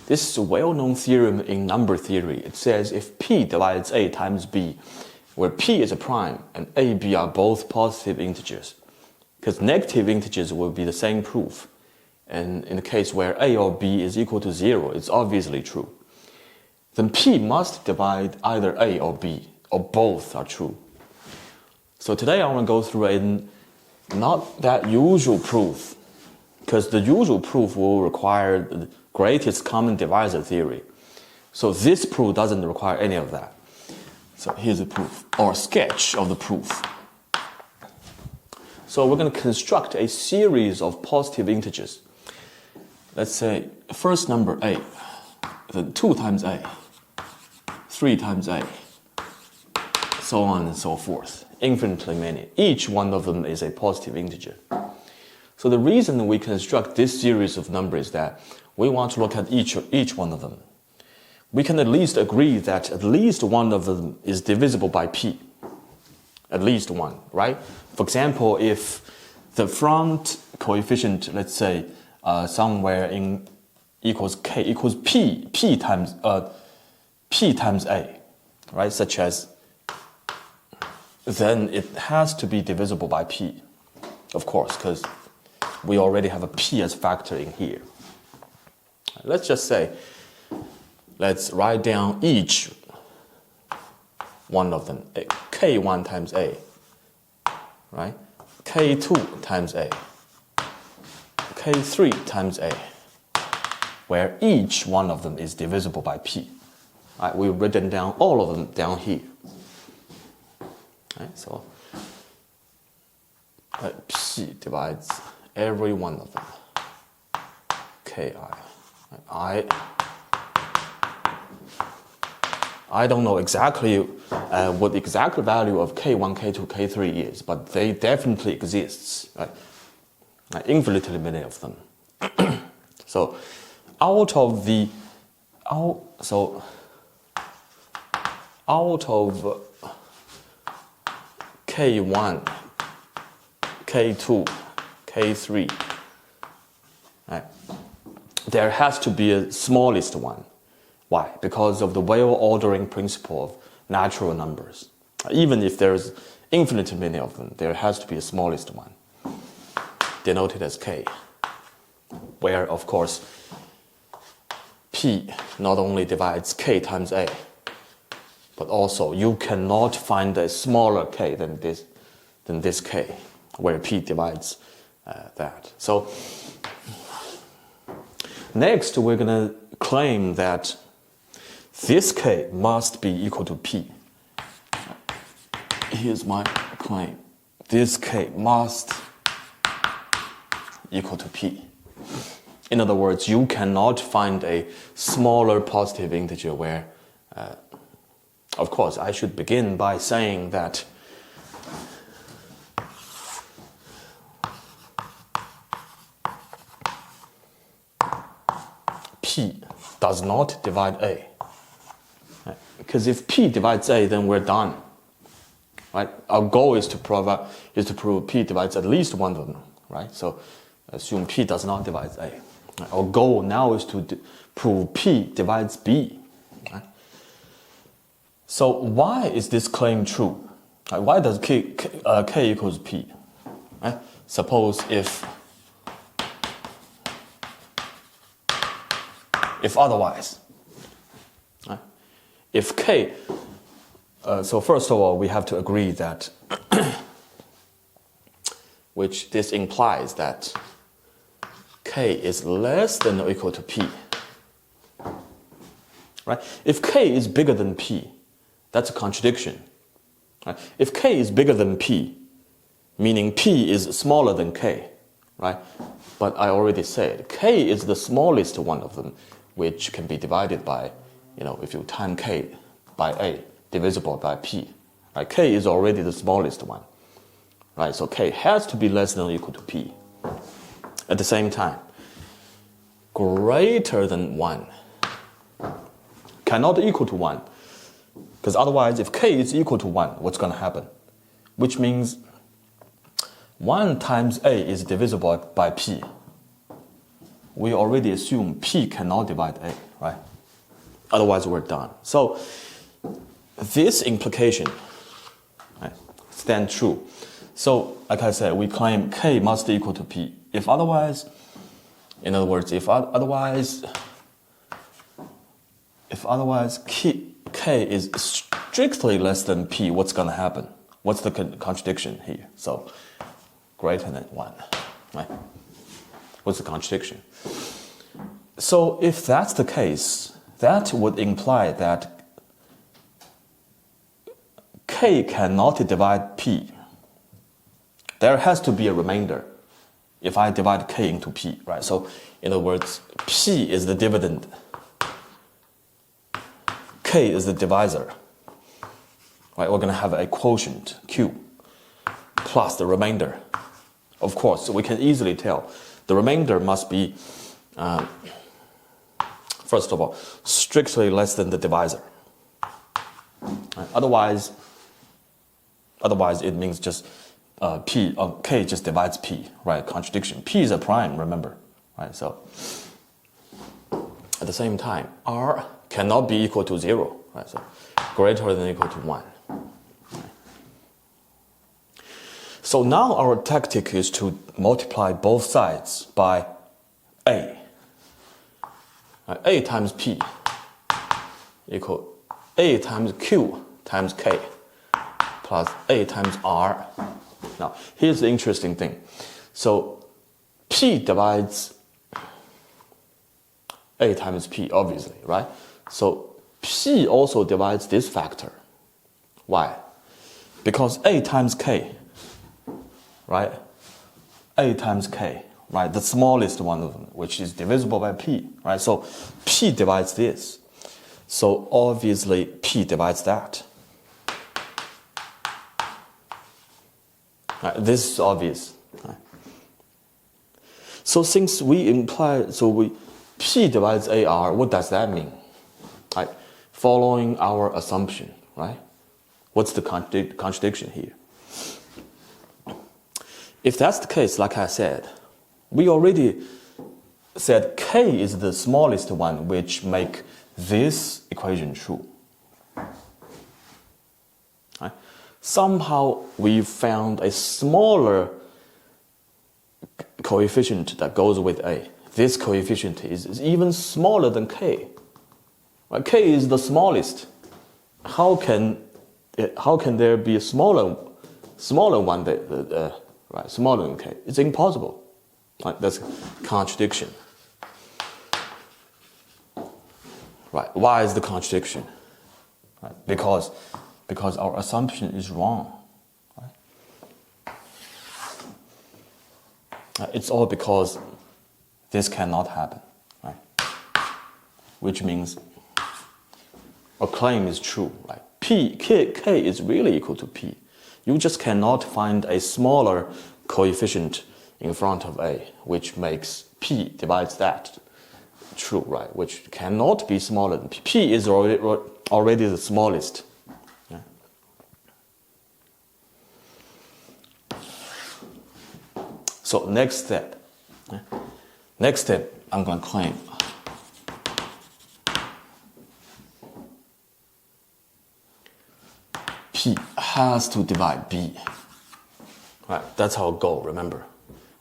This is a well-known theorem in number theory. It says if P divides A times B, where P is a prime and A, B are both positive integers, because negative integers will be the same proof. And in the case where A or B is equal to 0, it's obviously true. Then P must divide either A or B, or both are true. So today I want to go through a not that usual proof, because the usual proof will require the greatest common divisor theory. So this proof doesn't require any of that. So here's the proof, or a sketch of the proof. So we're going to construct a series of positive integers. Let's say first number A, then 2 times A, 3 times A, so on and so forth, infinitely many. Each one of them is a positive integer. So the reason we construct this series of numbers is that we want to look at each one of them. We can at least agree that at least one of them is divisible by P. At least one, right? For example, if the front coefficient, let's say, somewhere in equals K equals P times A, right? Such as, then it has to be divisible by P, of course, because we already have a P as factor in here. Let's just say, let's write down each one of them. K1 times A, right? K2 times A, K3 times A, where each one of them is divisible by P. Right? We've written down all of them down here. Right? So P divides every one of them. Ki. I don't know exactly what the exact value of K1, K2, K3 is, but they definitely exist, right? Infinitely many of them. So out of K1, K2, K3, right, there has to be a smallest one. Why? Because of the well-ordering principle of natural numbers. Even if there's infinitely many of them, there has to be a smallest one, denoted as K, where, of course, P not only divides K times A, but also you cannot find a smaller K than this K, where P divides that. So next, we're going to claim that this K must be equal to P. Here's my claim. This K must equal to P. In other words, you cannot find a smaller positive integer where, of course, I should begin by saying that P does not divide A. Right? Because if P divides A, then we're done. Right? Our goal is to prove P divides at least one of them. Right? So assume P does not divide A. Right? Our goal now is to prove P divides B. Right? So why is this claim true? Right? Why does K equals P? Right? Suppose if otherwise, right? If K, so first of all, we have to agree that, which this implies that K is less than or equal to P, right? If K is bigger than P, that's a contradiction, right? If K is bigger than P, meaning P is smaller than K, right? But I already said K is the smallest one of them, which can be divided by, if you time K by A, divisible by P. Right? K is already the smallest one. Right? So K has to be less than or equal to P. At the same time, greater than 1 cannot equal to 1. Because otherwise, if K is equal to 1, what's going to happen? Which means 1 times A is divisible by P. we already assume P cannot divide A, right? Otherwise, we're done. So this implication, right, stands true. So, like I said, we claim K must equal to P. If otherwise, in other words, if otherwise K is strictly less than P, what's going to happen? What's the contradiction here? So, greater than 1, right? What's the contradiction? So, if that's the case, that would imply that K cannot divide P. There has to be a remainder if I divide K into P, right? So, in other words, P is the dividend. K is the divisor. Right? We're going to have a quotient, Q, plus the remainder. Of course, so we can easily tell the remainder must be, first of all, strictly less than the divisor. Right? Otherwise, it means just K just divides P, right? Contradiction. P is a prime, remember, right? So at the same time, R cannot be equal to 0, right? So greater than or equal to 1. Right? So now our tactic is to multiply both sides by A. Right? A times P equal A times Q times K plus A times R. Now, here's the interesting thing. So, P divides A times P, obviously, right? So, P also divides this factor. Why? Because A times K, right? A times K, right? The smallest one of them, which is divisible by P, right? So, P divides this. So, obviously, P divides that. Right, this is obvious. Right. So since we imply, P divides AR, what does that mean? Right? Following our assumption, right? What's the contradiction here? If that's the case, like I said, we already said K is the smallest one, which make this equation true. Right? Somehow we found a smaller coefficient that goes with A. This coefficient is even smaller than K. Right? K is the smallest. How can there be a smaller one right, smaller than K? It's impossible. Right? That's contradiction. Right? Why is the contradiction? Right? Because our assumption is wrong. Right? It's all because this cannot happen. Right? Which means our claim is true. Right? K is really equal to P. You just cannot find a smaller coefficient in front of A, which makes P divides that true, right? Which cannot be smaller than P. P is already the smallest. Yeah. So next step. I'm going to claim P has to divide B. Right, that's our goal, remember.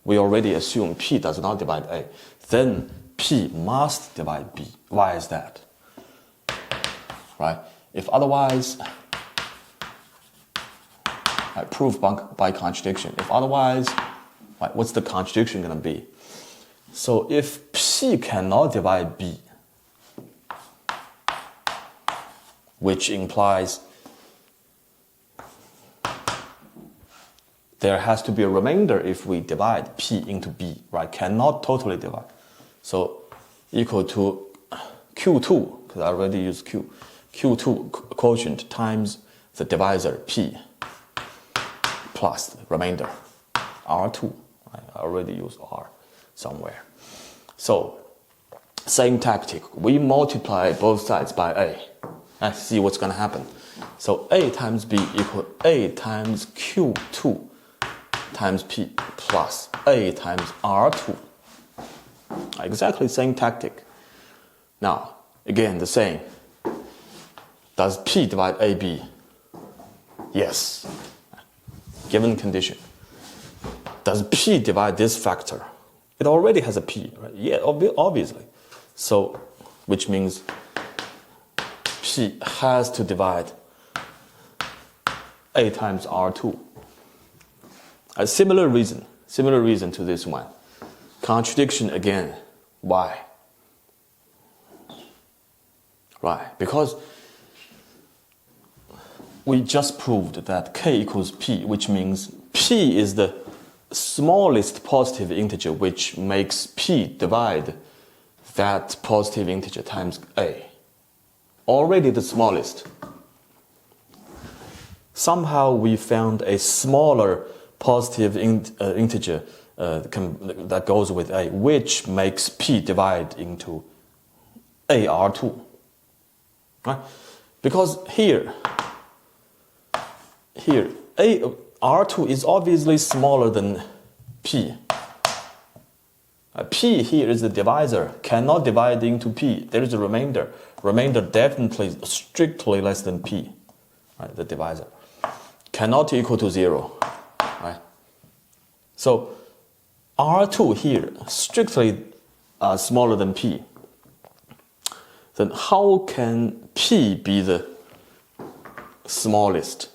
We already assume P does not divide A. Then P must divide B. Why is that? Right? If otherwise, right, proof by contradiction. If otherwise, right, what's the contradiction going to be? So if P cannot divide B, which implies there has to be a remainder if we divide P into B, right? Cannot totally divide. So equal to Q2, because I already used Q. Q2 quotient times the divisor P plus the remainder R2. Right? I already used R somewhere. So same tactic. We multiply both sides by A. Let's see what's going to happen. So A times B equal A times Q2 times P plus A times R2. Exactly same tactic. Now, again, the same. Does P divide AB? Yes. Given condition. Does P divide this factor? It already has a P, right? Yeah, obviously. So, which means P has to divide A times R2. A similar reason to this one. Contradiction again. Why? Right, because we just proved that K equals P, which means P is the smallest positive integer, which makes P divide that positive integer times A. Already the smallest. Somehow we found a smaller positive integer that goes with A, which makes P divide into AR2. Right? Because here, R2 is obviously smaller than P. P here is the divisor, cannot divide into P. There is a remainder. Remainder definitely strictly less than P, right? The divisor. Cannot equal to 0, right? So R2 here, strictly smaller than P. Then how can P be the smallest?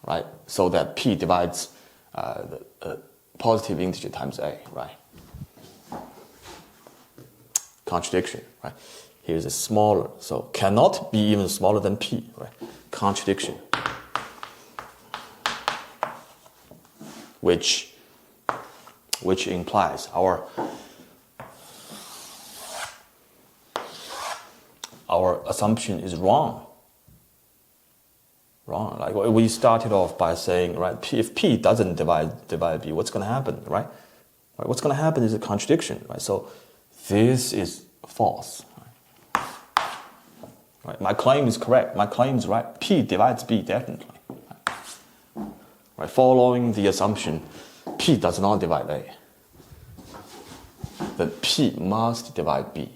Right? So that P divides the positive integer times A, right? Contradiction, right? Here's a smaller, so cannot be even smaller than P, right? Contradiction. Which implies our assumption is wrong. Wrong. Like we started off by saying, right, if P doesn't divide B, what's going to happen, right? What's going to happen is a contradiction, right? So this is false. Right? My claim is correct. My claim is right. P divides B definitely. Right? Following the assumption, P does not divide A. Then P must divide B.